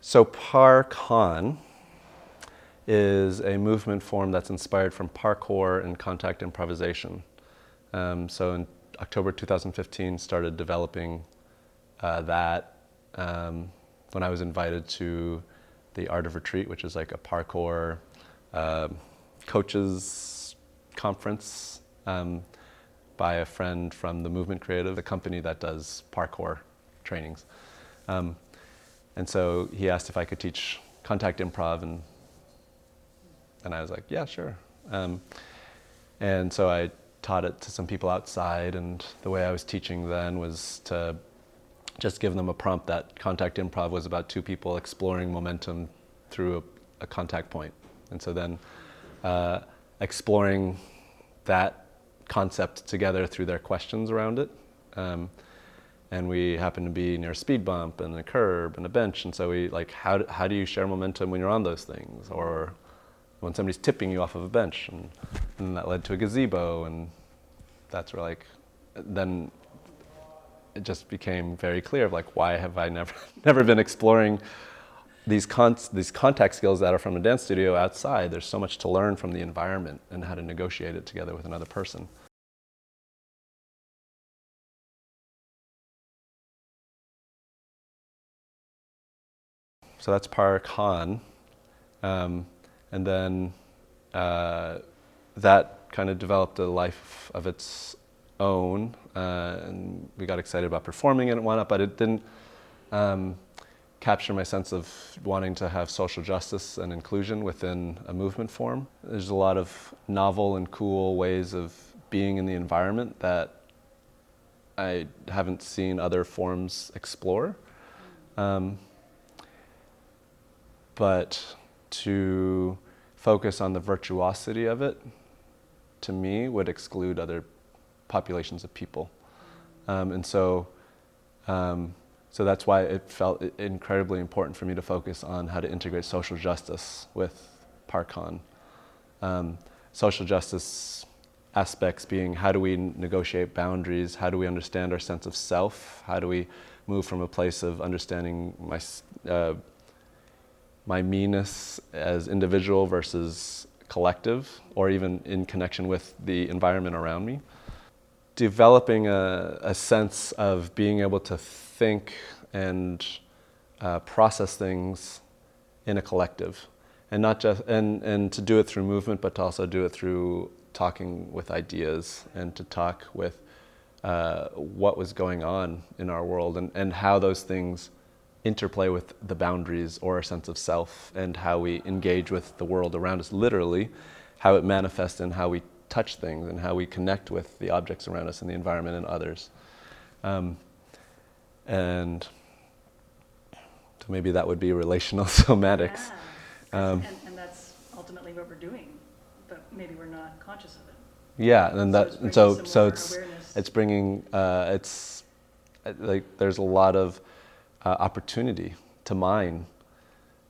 So Parcon is a movement form that's inspired from parkour and contact improvisation. So in October 2015, started developing that when I was invited to the Art of Retreat, which is like a parkour coaches conference by a friend from the Movement Creative, a company that does parkour trainings. And so he asked if I could teach contact improv, and I was like, yeah, sure. And so I taught it to some people outside, and the way I was teaching then was to just give them a prompt that contact improv was about two people exploring momentum through a contact point. And so then exploring that concept together through their questions around it. And we happened to be near a speed bump and a curb and a bench, and so we like, how do you share momentum when you're on those things? Or when somebody's tipping you off of a bench, and that led to a gazebo, and that's where then it just became very clear of why have I never been exploring these contact skills that are from a dance studio outside. There's so much to learn from the environment and how to negotiate it together with another person. So that's Parcon. And then that kind of developed a life of its own, and we got excited about performing it and whatnot, but it didn't capture my sense of wanting to have social justice and inclusion within a movement form. There's a lot of novel and cool ways of being in the environment that I haven't seen other forms explore. But to focus on the virtuosity of it, to me, would exclude other populations of people. And so that's why it felt incredibly important for me to focus on how to integrate social justice with Parcon. Social justice aspects being, how do we negotiate boundaries? How do we understand our sense of self? How do we move from a place of understanding my meanness as individual versus collective, or even in connection with the environment around me? Developing a sense of being able to think and process things in a collective, and not just and to do it through movement, but to also do it through talking with ideas and to talk with what was going on in our world, and how those things interplay with the boundaries or a sense of self, and how we engage with the world around us, literally, how it manifests in how we touch things and how we connect with the objects around us and the environment and others. And so maybe that would be relational somatics. And that's ultimately what we're doing, but maybe we're not conscious of it. Yeah, So it's bringing it's like there's a lot of opportunity to mine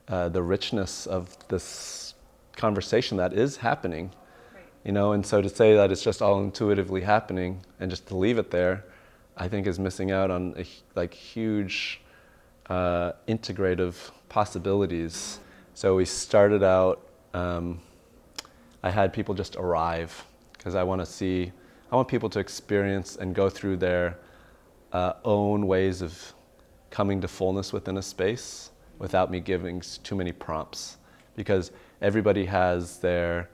the richness of this conversation that is happening, right. And so to say that it's just all intuitively happening and just to leave it there, I think is missing out on huge integrative possibilities. So we started out, I had people just arrive, because I want people to experience and go through their own ways of coming to fullness within a space without me giving too many prompts, because everybody has their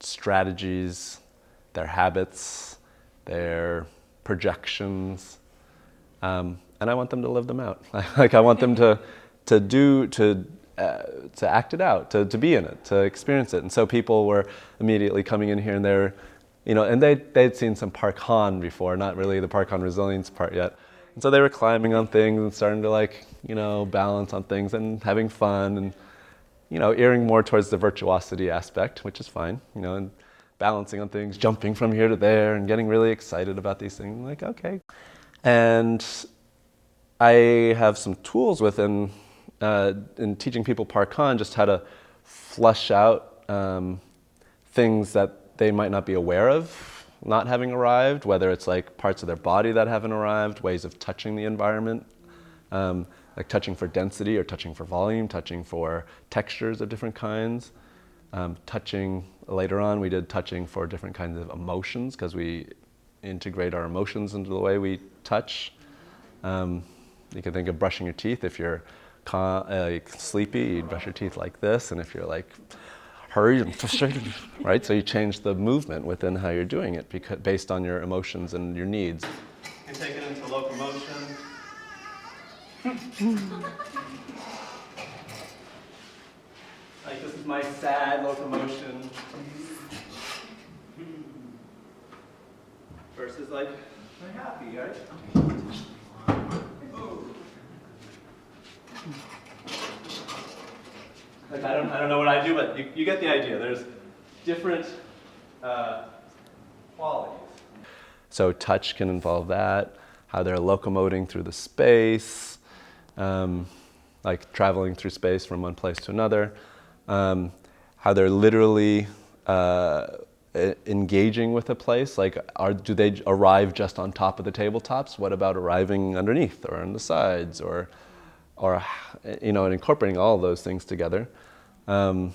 strategies, their habits, their projections, and I want them to live them out. I want them to act it out, to be in it, to experience it. And so people were immediately coming in here, and they're, and they'd seen some Parcon before, not really the Parcon Resilience part yet. And so they were climbing on things and starting to balance on things and having fun, and, earing more towards the virtuosity aspect, which is fine, and balancing on things, jumping from here to there and getting really excited about these things. I'm like, okay. And I have some tools within, in teaching people Parcon, just how to flush out things that they might not be aware of not having arrived, whether it's like parts of their body that haven't arrived, ways of touching the environment, like touching for density or touching for volume, touching for textures of different kinds. Touching, later on we did touching for different kinds of emotions because we integrate our emotions into the way we touch. You can think of brushing your teeth. If you're sleepy, you'd brush your teeth like this, and if you're like hurried and frustrated, right? So you change the movement within how you're doing it based on your emotions and your needs. You take it into locomotion. Like this is my sad locomotion. Versus like my happy, right? Like I don't know what I do, but you get the idea. There's different qualities. So touch can involve that, how they're locomoting through the space, like traveling through space from one place to another, how they're literally engaging with a place, like do they arrive just on top of the tabletops? What about arriving underneath or on the sides or and incorporating all of those things together. And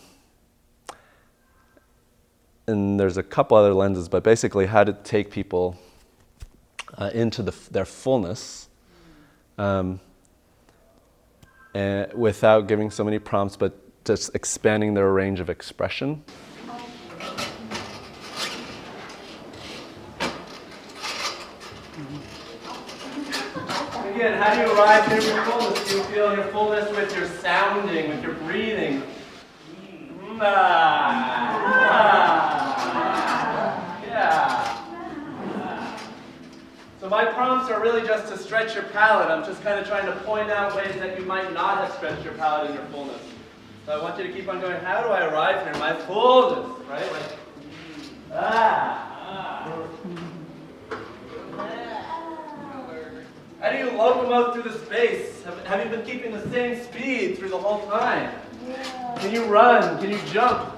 there's a couple other lenses, but basically how to take people into their fullness and without giving so many prompts, but just expanding their range of expression. Again, how do you arrive to your fullness? Do you feel your fullness with your sounding, with your breathing? Yeah. So my prompts are really just to stretch your palate. I'm just kind of trying to point out ways that you might not have stretched your palate in your fullness. So I want you to keep on going, how do I arrive here in my fullness? Right? Like, How do you locomote through the space? Have you been keeping the same speed through the whole time? Yeah. Can you run? Can you jump?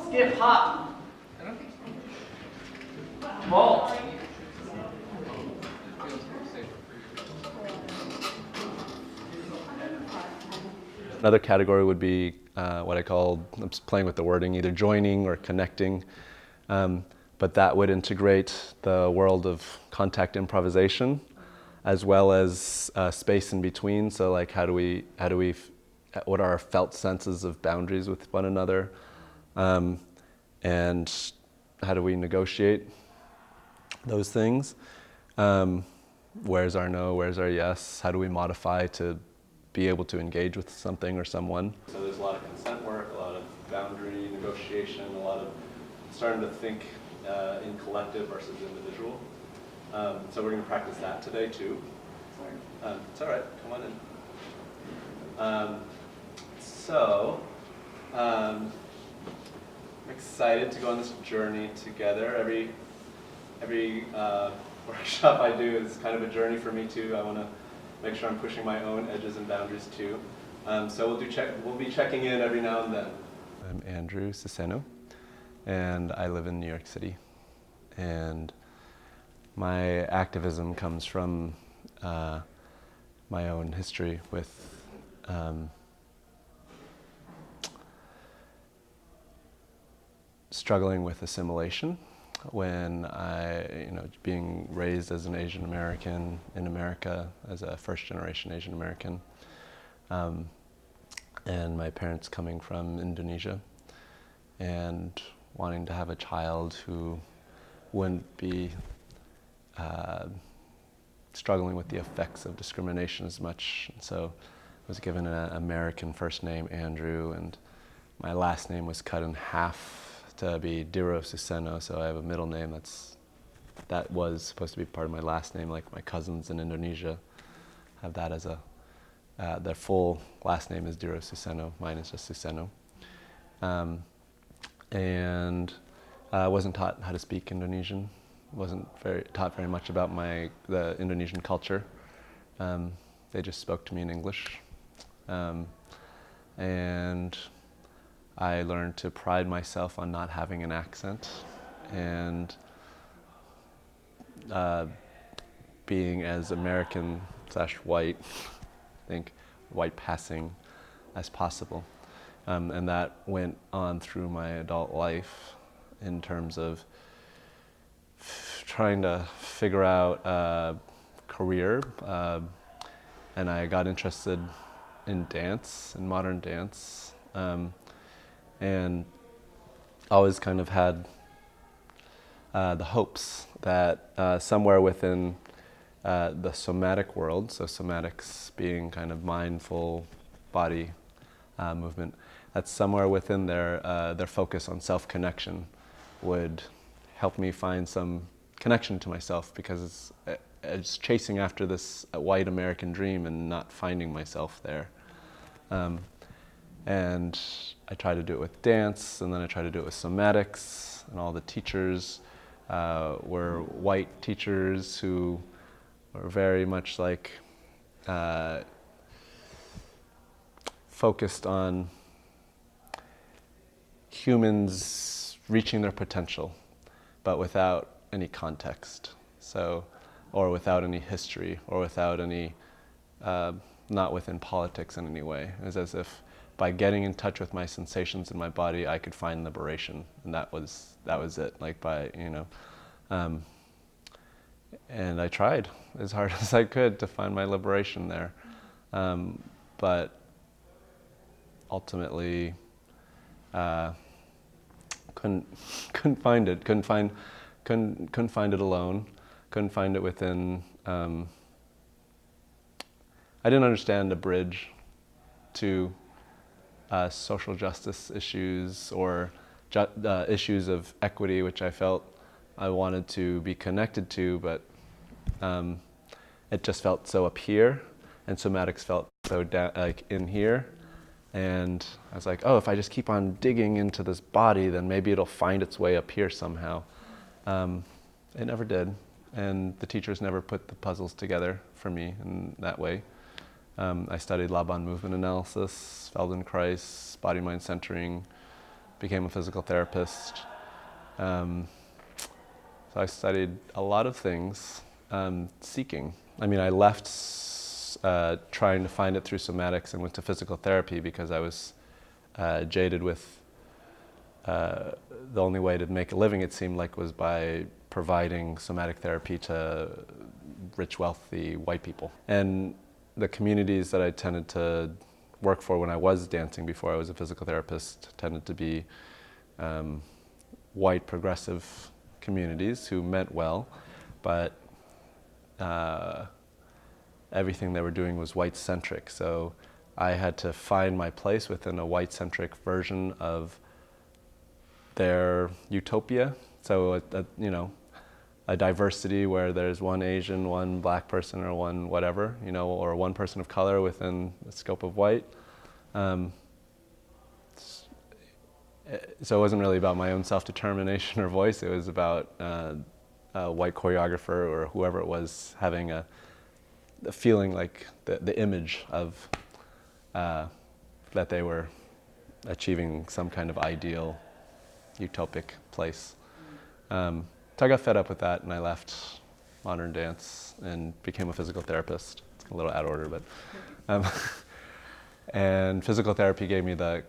Skip, hop? Vault? Another category would be what I call, I'm just playing with the wording, either joining or connecting. But that would integrate the world of contact improvisation, as well as space in between. So like what are our felt senses of boundaries with one another? And how do we negotiate those things? Where's our no, where's our yes? How do we modify to be able to engage with something or someone? So there's a lot of consent work, a lot of boundary negotiation, a lot of starting to think in collective versus individual. So we're going to practice that today too. It's all right, come on in. I'm excited to go on this journey together. Every workshop I do is kind of a journey for me too. I want to make sure I'm pushing my own edges and boundaries too. So we'll be checking in every now and then. I'm Andrew Ciceno, and I live in New York City. And my activism comes from my own history with struggling with assimilation when being raised as an Asian American in America, as a first generation Asian American, and my parents coming from Indonesia and wanting to have a child who wouldn't be struggling with the effects of discrimination as much. And so I was given an American first name, Andrew, and my last name was cut in half to be Diro Suseno, so I have a middle name that was supposed to be part of my last name, like my cousins in Indonesia have that as their full last name is Diro Suseno, mine is just Suseno. And I wasn't taught how to speak Indonesian, wasn't taught very much about the Indonesian culture. They just spoke to me in English. And I learned to pride myself on not having an accent and being as American/white think, white passing as possible. And that went on through my adult life in terms of trying to figure out a career. And I got interested in dance, in modern dance. And always kind of had the hopes that somewhere within the somatic world, so somatics being kind of mindful body movement, that somewhere within their focus on self-connection would help me find some connection to myself, because it's chasing after this white American dream and not finding myself there. And I tried to do it with dance, and then I tried to do it with somatics, and all the teachers were white teachers who were very much like focused on humans reaching their potential, but without any context, or without any history, or without any, not within politics in any way. It was as if by getting in touch with my sensations in my body, I could find liberation, and that was it. Like and I tried as hard as I could to find my liberation there, but ultimately couldn't find it. Couldn't find it alone. Couldn't find it within. I didn't understand the bridge to social justice issues, or issues of equity, which I felt I wanted to be connected to, but it just felt so up here, and somatics felt so down, like in here. And I was like, oh, if I just keep on digging into this body, then maybe it'll find its way up here somehow. It never did, and the teachers never put the puzzles together for me in that way. I studied Laban movement analysis, Feldenkrais, body-mind centering, became a physical therapist. So I studied a lot of things, seeking. I mean, I left trying to find it through somatics and went to physical therapy because I was jaded with the only way to make a living, it seemed like, was by providing somatic therapy to rich, wealthy white people. And the communities that I tended to work for when I was dancing before I was a physical therapist tended to be white, progressive communities who meant well, but everything they were doing was white-centric. So I had to find my place within a white-centric version of their utopia. So a diversity where there's one Asian, one black person, or one whatever, or one person of color within the scope of white. So it wasn't really about my own self-determination or voice. It was about a white choreographer or whoever it was having a feeling like the image of that they were achieving some kind of ideal, utopic place. So I got fed up with that, and I left modern dance and became a physical therapist. It's a little out of order, but and physical therapy gave me the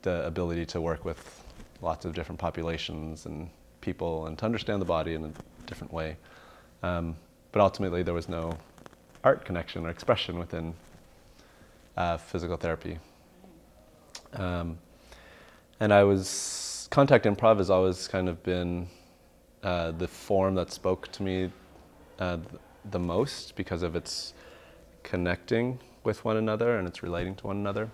ability to work with lots of different populations and people, and to understand the body in a different way. But ultimately, there was no art connection or expression within physical therapy. And contact improv has always kind of been the form that spoke to me the most, because of its connecting with one another and it's relating to one another.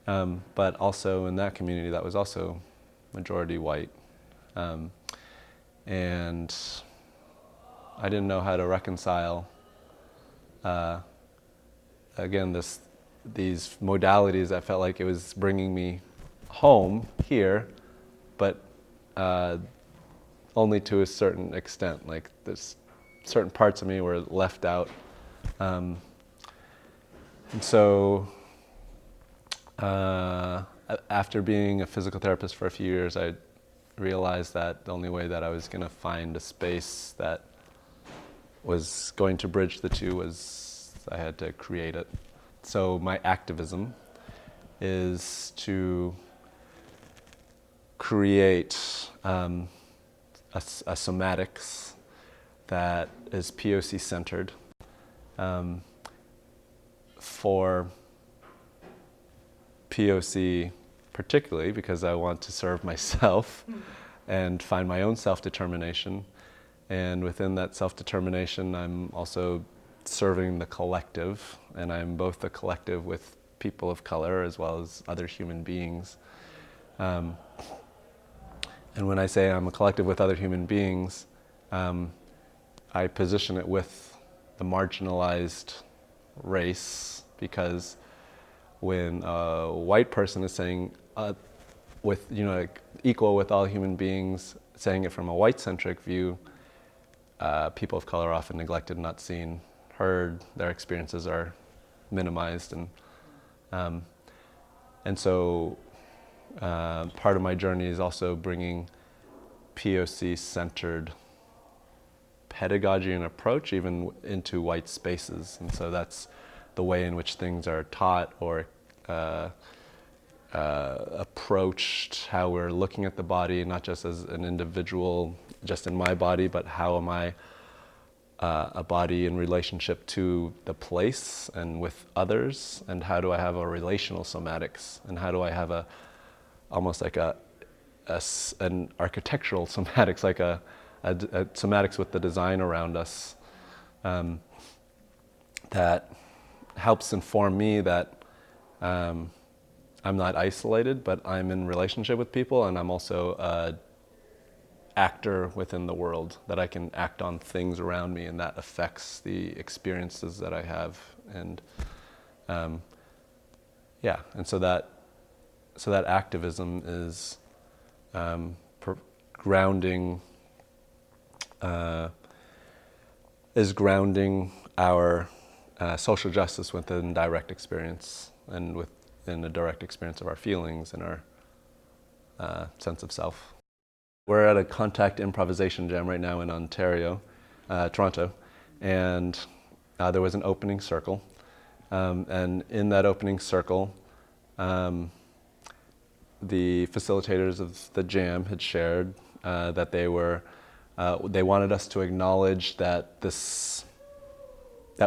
But also in that community, that was also majority white. And I didn't know how to reconcile, again, these modalities that felt like it was bringing me home here, but only to a certain extent. Like there's certain parts of me were left out. And so after being a physical therapist for a few years, I realized that the only way that I was going to find a space that was going to bridge the two was I had to create it. So my activism is to create a somatics that is POC centered for POC particularly because I want to serve myself and find my own self-determination. And within that self-determination, I'm also serving the collective, and I'm both the collective with people of color as well as other human beings. And when I say I'm a collective with other human beings, I position it with the marginalized race, because when a white person is saying with like, equal with all human beings, saying it from a white-centric view, people of color are often neglected, not seen, heard. Their experiences are minimized, and so part of my journey is also bringing POC-centered pedagogy and approach even into white spaces, and so that's the way in which things are taught or approached, how we're looking at the body, not just as an individual, just in my body, but how am I a body in relationship to the place and with others, and how do I have a relational somatics, and how do I have almost like an architectural somatics, like a somatics with the design around us, that helps inform me that I'm not isolated, but I'm in relationship with people, and I'm also an actor within the world, that I can act on things around me, and that affects the experiences that I have. And and so that activism is grounding our social justice within direct experience, and within the direct experience of our feelings and our sense of self. We're at a contact improvisation jam right now in Ontario, Toronto, and there was an opening circle. And in that opening circle, the facilitators of the jam had shared that they wanted us to acknowledge that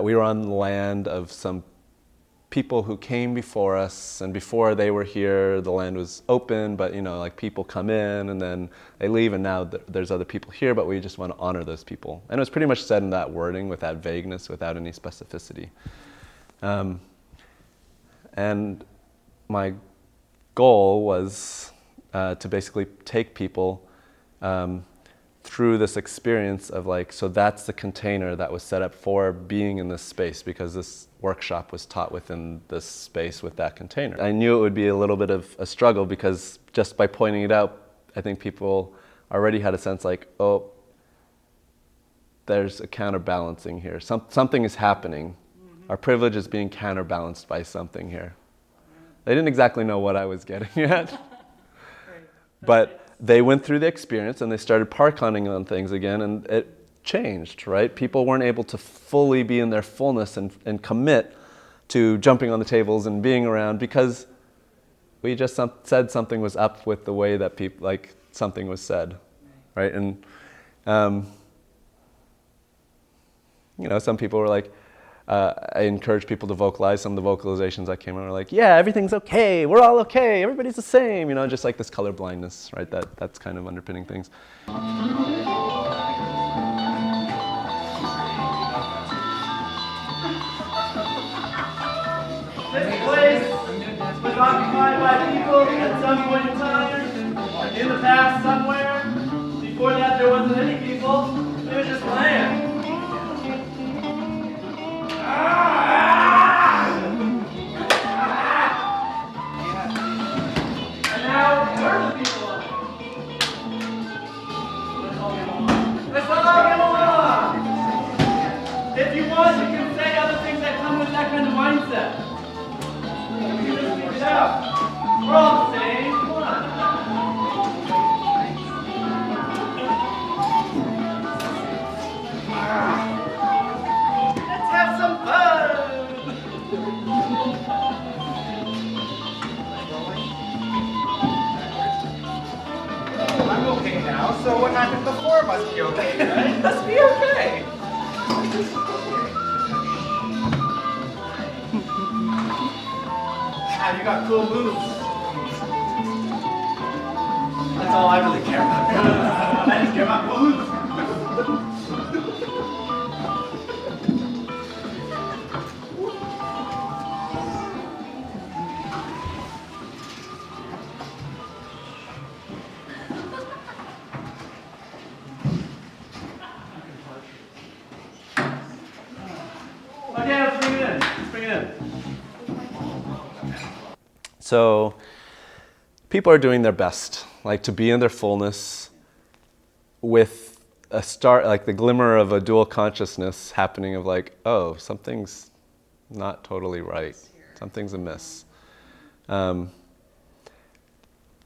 we were on the land of some people who came before us, and before they were here, the land was open, but like people come in and then they leave, and now there's other people here, but we just want to honor those people. And it was pretty much said in that wording, with that vagueness, without any specificity. And my goal was to basically take people through this experience of so that's the container that was set up for being in this space, because this workshop was taught within this space with that container. I knew it would be a little bit of a struggle, because just by pointing it out, I think people already had a sense oh, there's a counterbalancing here. Something is happening. Our privilege is being counterbalanced by something here. They didn't exactly know what I was getting at. But they went through the experience and they started parconing on things again, and it changed, right? People weren't able to fully be in their fullness and commit to jumping on the tables and being around, because we just said something was up with the way that people, something was said, right? And, some people were I encourage people to vocalize. Some of the vocalizations that came out were yeah, everything's okay, we're all okay, everybody's the same, just this color blindness, right? That's kind of underpinning things. This place was occupied by people at some point in time, in the past somewhere. Before that there wasn't any people, it was just land. And now we're the people of it. Let's all get along. If you want, you can say other things that come with that kind of mindset. You can just speak it out. We're all the same. Come on. So what happened before must be okay, right? Must be okay. Ah, you got cool moves. That's all I really care about. I just care about moves. Okay, let's bring it in. Let's bring it in. So people are doing their best, like to be in their fullness with a start, like the glimmer of a dual consciousness happening of like, oh, something's not totally right. Something's amiss. And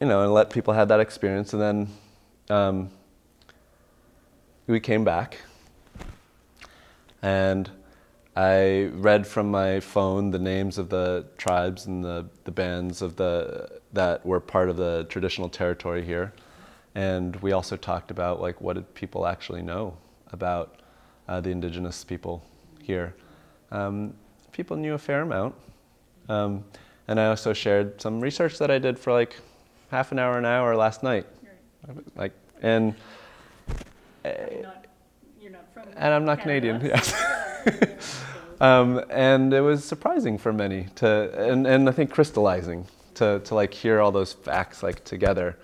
let people have that experience. And then we came back and I read from my phone the names of the tribes and the bands that were part of the traditional territory here. And we also talked about like what did people actually know about the indigenous people here. People knew a fair amount. And I also shared some research that I did for like half an hour last night. Right. And You're not from I'm not Canada, Canadian, so yes. yeah. And it was surprising for many and I think crystallizing to like hear all those facts like together.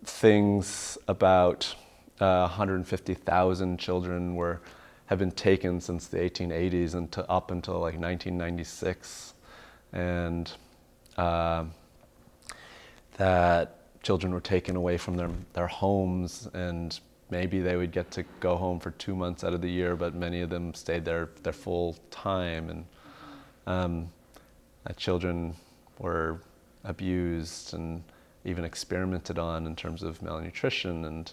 Things about 150,000 children have been taken since the 1880s and up until like 1996, and that children were taken away from their homes, and maybe they would get to go home for 2 months out of the year, but many of them stayed there their full time, and that children were abused and even experimented on in terms of malnutrition, and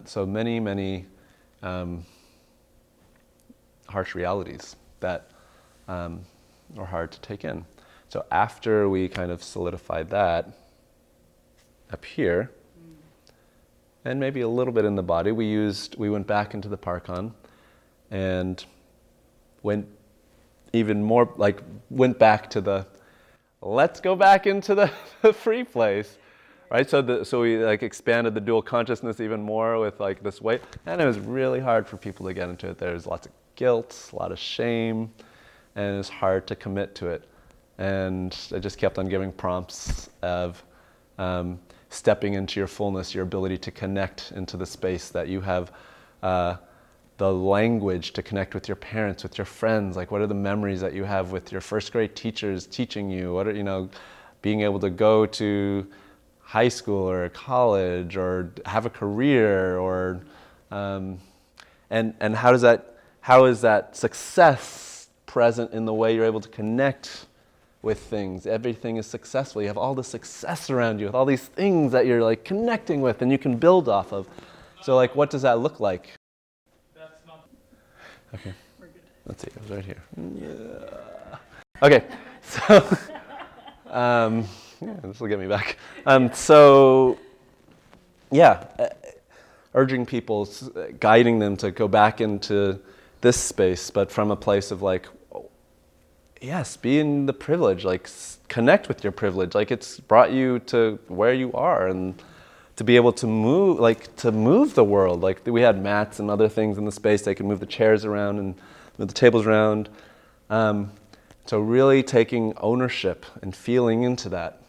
so many harsh realities that are hard to take in. So after we kind of solidified that up here, and maybe a little bit in the body, we went back into the Parcon and went back to the, let's go back into the free place, right? So we like expanded the dual consciousness even more with like this way, and it was really hard for people to get into it. There's lots of guilt, a lot of shame, and it's hard to commit to it. And I just kept on giving prompts of stepping into your fullness, your ability to connect into the space that you have, the language to connect with your parents, with your friends. Like, what are the memories that you have with your first grade teachers teaching you? What are, being able to go to high school or college or have a career, or and how is that success present in the way you're able to connect with things? Everything is successful. You have all the success around you with all these things that you're like connecting with and you can build off of. So like, what does that look like? Okay. We're good. Let's see, it was right here. Yeah. Okay, so this will get me back. Urging people, guiding them to go back into this space, but from a place of like, yes, be in the privilege, like connect with your privilege, like it's brought you to where you are, and to be able to move the world. Like we had mats and other things in the space, they could move the chairs around and move the tables around. So really taking ownership and feeling into that.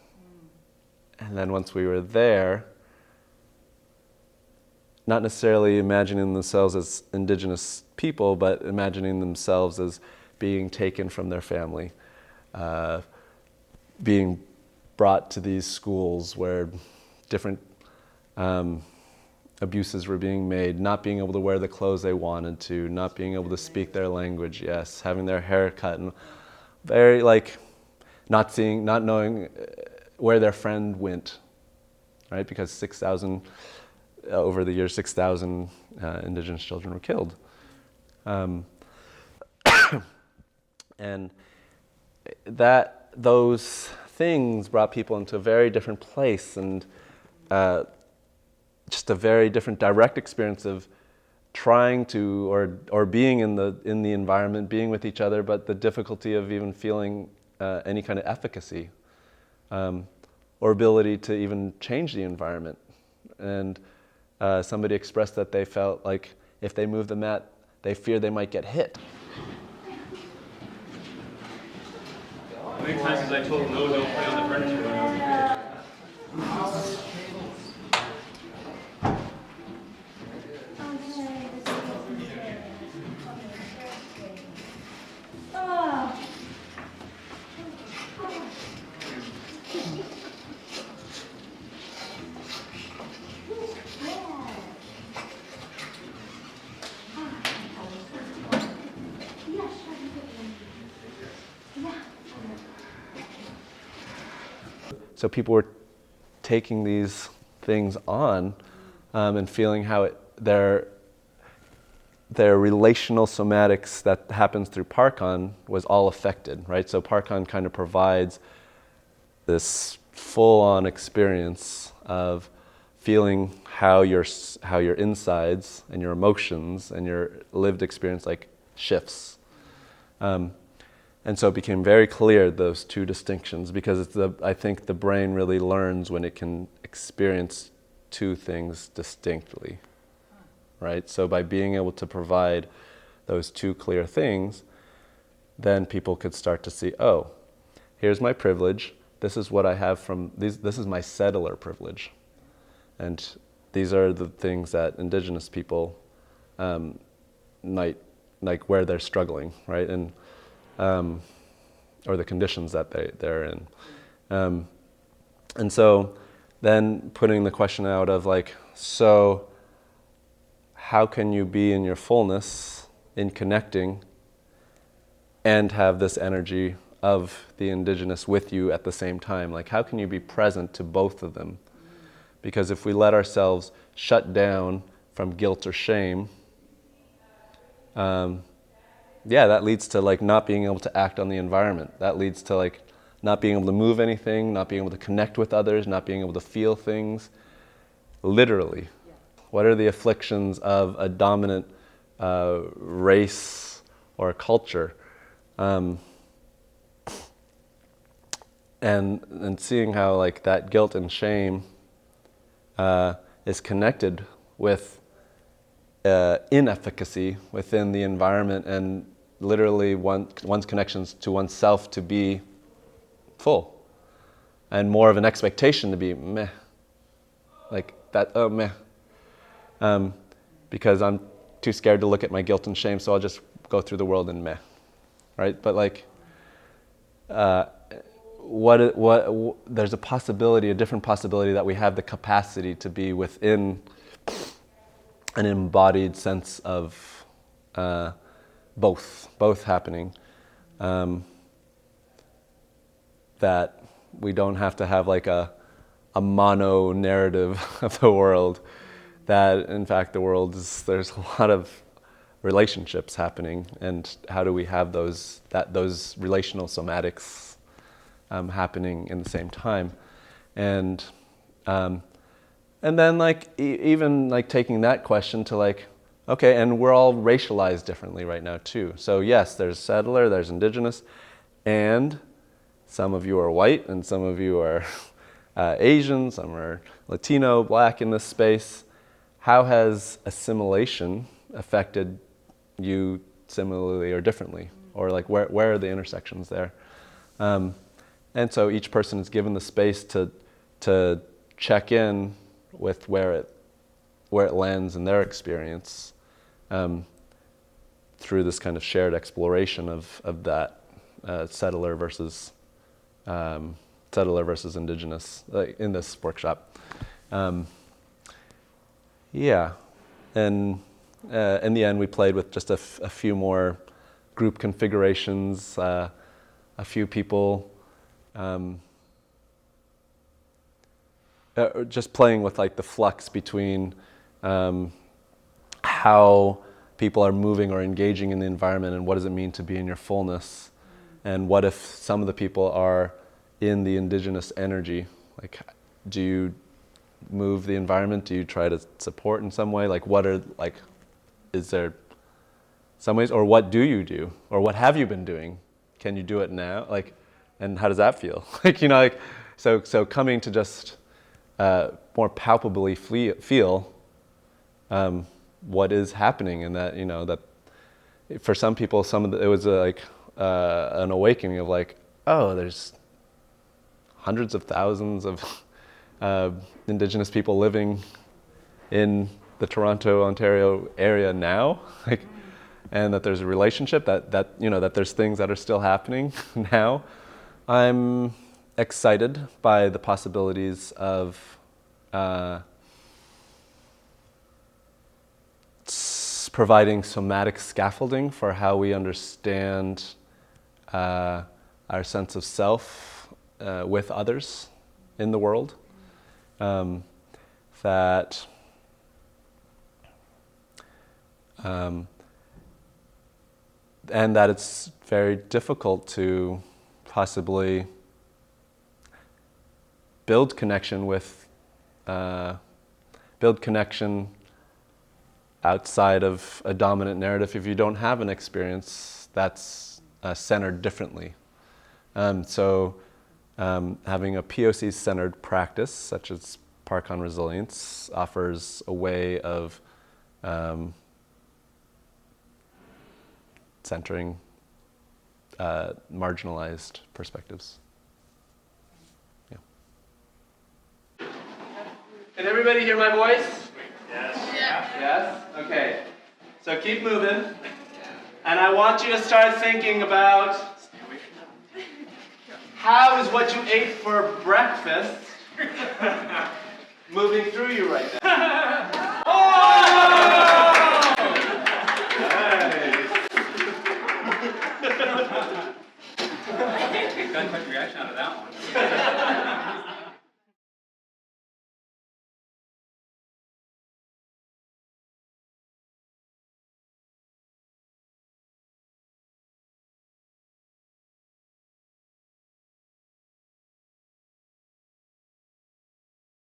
And then once we were there, not necessarily imagining themselves as indigenous people, but imagining themselves as being taken from their family, being brought to these schools where different abuses were being made, not being able to wear the clothes they wanted to, not being able to speak their language, yes, having their hair cut, and very like not knowing where their friend went, right? Because 6,000, over the years, 6,000 indigenous children were killed. And those things brought people into a very different place, and just a very different direct experience of trying to or being in the environment, being with each other, but the difficulty of even feeling any kind of efficacy or ability to even change the environment. And somebody expressed that they felt like if they moved the mat, they fear they might get hit. How many times has I told no, don't play on the furniture when I was a kid? So people were taking these things on and feeling how their relational somatics that happens through Parcon was all affected, right? So Parcon kind of provides this full-on experience of feeling how your insides and your emotions and your lived experience like shifts. And so it became very clear, those two distinctions, because I think the brain really learns when it can experience two things distinctly, right? So by being able to provide those two clear things, then people could start to see, oh, here's my privilege, this is what I have from, this is my settler privilege. And these are the things that indigenous people might, like where they're struggling, right? And or the conditions that they're in. And so then putting the question out of like, so how can you be in your fullness, in connecting, and have this energy of the indigenous with you at the same time? Like, how can you be present to both of them? Because if we let ourselves shut down from guilt or shame, that leads to like not being able to act on the environment. That leads to like not being able to move anything, not being able to connect with others, not being able to feel things. Literally. Yeah. What are the afflictions of a dominant race or culture? And seeing how like that guilt and shame is connected with inefficacy within the environment and literally one's connections to oneself to be full and more of an expectation to be meh, like that, oh meh, because I'm too scared to look at my guilt and shame, so I'll just go through the world in meh, right? But like there's a possibility, a different possibility that we have the capacity to be within an embodied sense of both happening, that we don't have to have like a mono narrative of the world, that in fact the world there's a lot of relationships happening, and how do we have those relational somatics happening in the same time, and then like even like taking that question to like, okay, and we're all racialized differently right now too. So yes, there's settler, there's indigenous, and some of you are white and some of you are Asian, some are Latino, Black in this space. How has assimilation affected you similarly or differently? Or like where are the intersections there? And so each person is given the space to check in with where it lands in their experience through this kind of shared exploration of that settler versus indigenous in this workshop. And in the end we played with just a few more group configurations, a few people just playing with like the flux between how people are moving or engaging in the environment, and what does it mean to be in your fullness, and what if some of the people are in the indigenous energy? Like, do move the environment? Do you try to support in some way? Like, what are, like, is there some ways, or what do you do, or what have you been doing? Can you do it now? Like, and how does that feel? Like, you know, like, so coming to just more palpably feel what is happening, and that, you know, that for some people, it was like an awakening of like, oh, there's hundreds of thousands of Indigenous people living in the Toronto, Ontario area now, like, and that there's a relationship, that you know, that there's things that are still happening now. I'm excited by the possibilities of providing somatic scaffolding for how we understand our sense of self with others in the world. That and that it's very difficult to possibly build connection outside of a dominant narrative if you don't have an experience that's centered differently. So having a POC-centered practice, such as Parcon Resilience, offers a way of centering marginalized perspectives. Yeah. Can everybody hear my voice? Yes. Yes? Okay. So keep moving. And I want you to start thinking about how is what you ate for breakfast moving through you right now?